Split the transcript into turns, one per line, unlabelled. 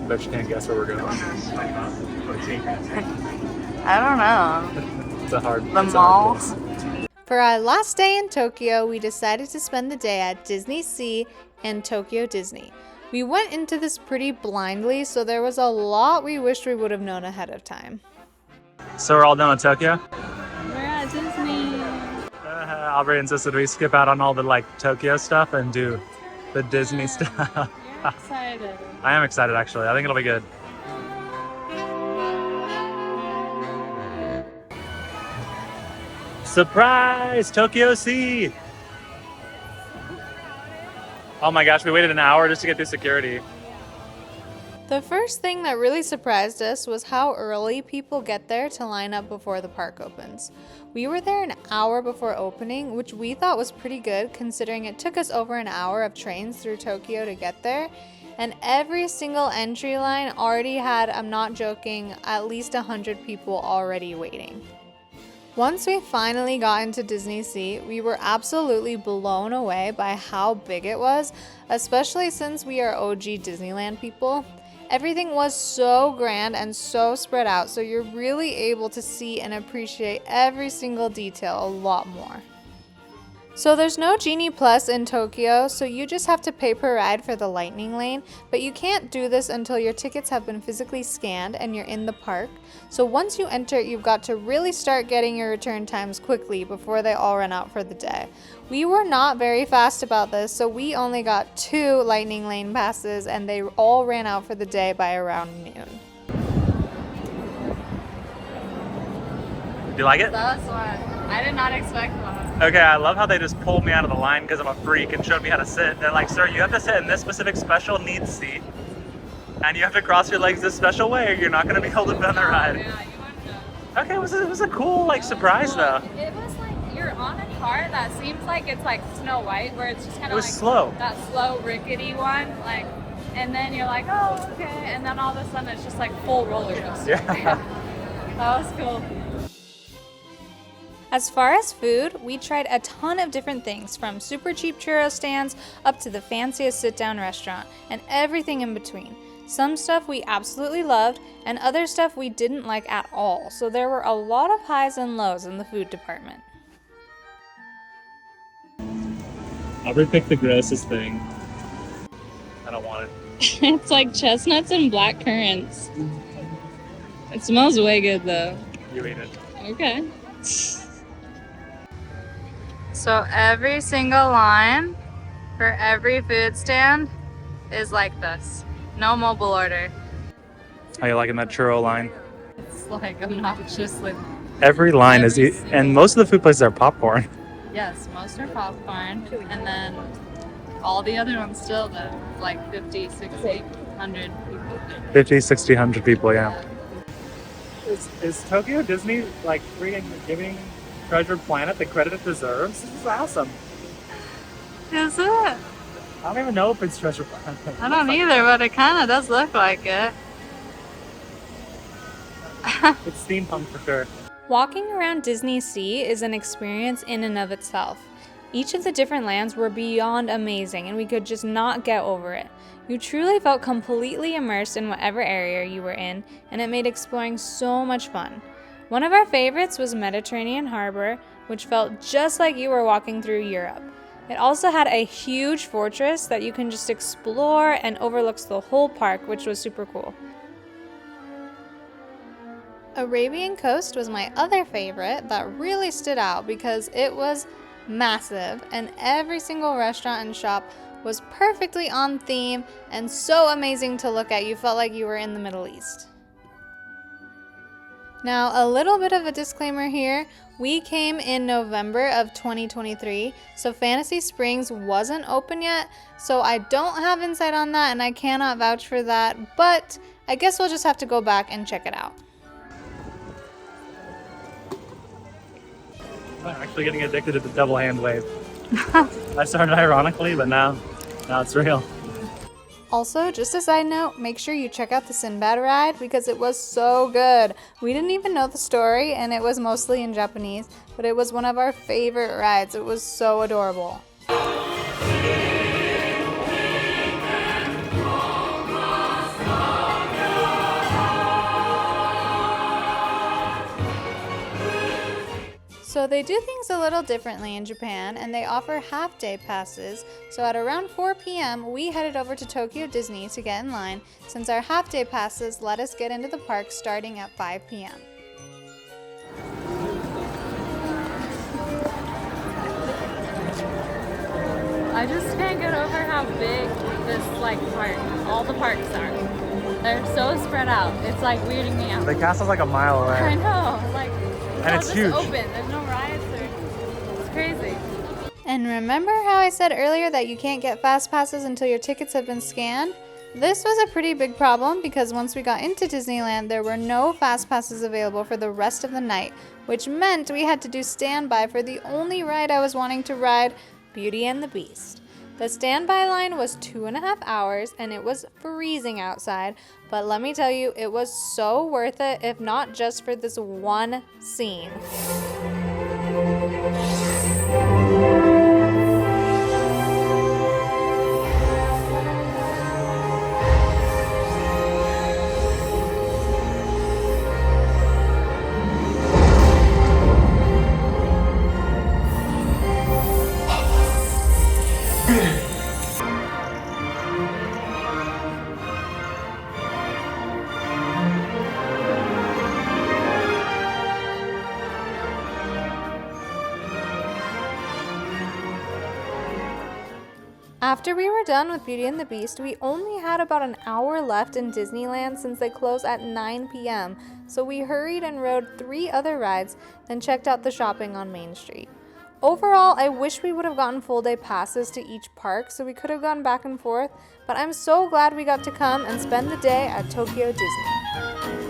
Bet you can't guess where we're going.
I don't know.
It's a hard
The mall.
For our last day in Tokyo, we decided to spend the day at DisneySea and Tokyo Disney. We went into this pretty blindly, so there was a lot we wished we would have known ahead of time.
So we're all done with Tokyo?
We're at Disney.
Aubrey insisted we skip out on all the Tokyo stuff and do the Disney stuff.
You're excited.
I am excited actually. I think it'll be good. Surprise! Tokyo Sea! Oh my gosh, we waited an hour just to get through security.
The first thing that really surprised us was how early people get there to line up before the park opens. We were there an hour before opening, which we thought was pretty good considering it took us over an hour of trains through Tokyo to get there. And every single entry line already had, I'm not joking, at least 100 people already waiting. Once we finally got into DisneySea, we were absolutely blown away by how big it was, especially since we are OG Disneyland people. Everything was so grand and so spread out, so you're really able to see and appreciate every single detail a lot more. So there's no Genie Plus in Tokyo, so you just have to pay per ride for the Lightning Lane, but you can't do this until your tickets have been physically scanned and you're in the park. So once you enter, you've got to really start getting your return times quickly before they all run out for the day. We were not very fast about this, so we only got 2 Lightning Lane passes and they all ran out for the day by around noon.
Do you like it?
That was fun. I did not expect one.
Okay, I love how they just pulled me out of the line because I'm a freak and showed me how to sit. They're like, sir, you have to sit in this specific special needs seat. And you have to cross your legs this special way or you're not going to be able to be on the ride.
Yeah, you wouldn't know.
Okay, it was a cool surprise though.
It was like you're on a car that seems like it's like Snow White, where it's just kind
It
of
was
like
slow.
that slow rickety one, and then you're like, oh, okay, and then all of a sudden it's just like full roller coaster.
Yeah.
That was cool.
As far as food, we tried a ton of different things, from super cheap churro stands up to the fanciest sit-down restaurant, and everything in between. Some stuff we absolutely loved, and other stuff we didn't like at all, so there were a lot of highs and lows in the food department.
Aubrey picked the grossest thing. I don't want it.
It's like chestnuts and black currants. It smells way good though.
You eat it.
Okay. So every single line for every food stand is like this. No mobile order.
How you liking that churro line?
It's like obnoxiously.
Every line
Every
is, and most of the food places are popcorn.
Yes, most are popcorn. And then all the other ones still, like 50, 60, 100 people.
50, 60, 100 people, yeah. Is Tokyo Disney giving Treasure Planet the credit it deserves? This is awesome.
Is it?
I don't even know if it's Treasure Planet.
I don't either, but it kind of does look like it.
It's steampunk for sure.
Walking around DisneySea is an experience in and of itself. Each of the different lands were beyond amazing and we could just not get over it. You truly felt completely immersed in whatever area you were in, and it made exploring so much fun. One of our favorites was Mediterranean Harbor, which felt just like you were walking through Europe. It also had a huge fortress that you can just explore and overlooks the whole park, which was super cool. Arabian Coast was my other favorite that really stood out because it was massive and every single restaurant and shop was perfectly on theme and so amazing to look at. You felt like you were in the Middle East. Now, a little bit of a disclaimer here. We came in November of 2023, so Fantasy Springs wasn't open yet, so I don't have insight on that and I cannot vouch for that, but I guess we'll just have to go back and check it out.
I'm actually getting addicted to the double hand wave. I started ironically, but now it's real.
Also, just a side note, make sure you check out the Sinbad ride because it was so good. We didn't even know the story and it was mostly in Japanese, but it was one of our favorite rides. It was so adorable. So they do things a little differently in Japan, and they offer half-day passes. So at around 4 p.m., we headed over to Tokyo Disney to get in line, since our half-day passes let us get into the park starting at 5 p.m.
I just can't get over how big this park, all the parks are. They're so spread out. It's weirding me out.
The castle's like a mile away.
I know,
and it's huge.
Open. There's no rides it's crazy.
And remember how I said earlier that you can't get fast passes until your tickets have been scanned? This was a pretty big problem because once we got into Disneyland, there were no fast passes available for the rest of the night, which meant we had to do standby for the only ride I was wanting to ride, Beauty and the Beast. The standby line was 2.5 hours and it was freezing outside, but let me tell you, it was so worth it, if not just for this one scene. After we were done with Beauty and the Beast, we only had about an hour left in Disneyland since they close at 9 p.m. So we hurried and rode 3 other rides, then checked out the shopping on Main Street. Overall, I wish we would have gotten full day passes to each park so we could have gone back and forth, but I'm so glad we got to come and spend the day at Tokyo Disney.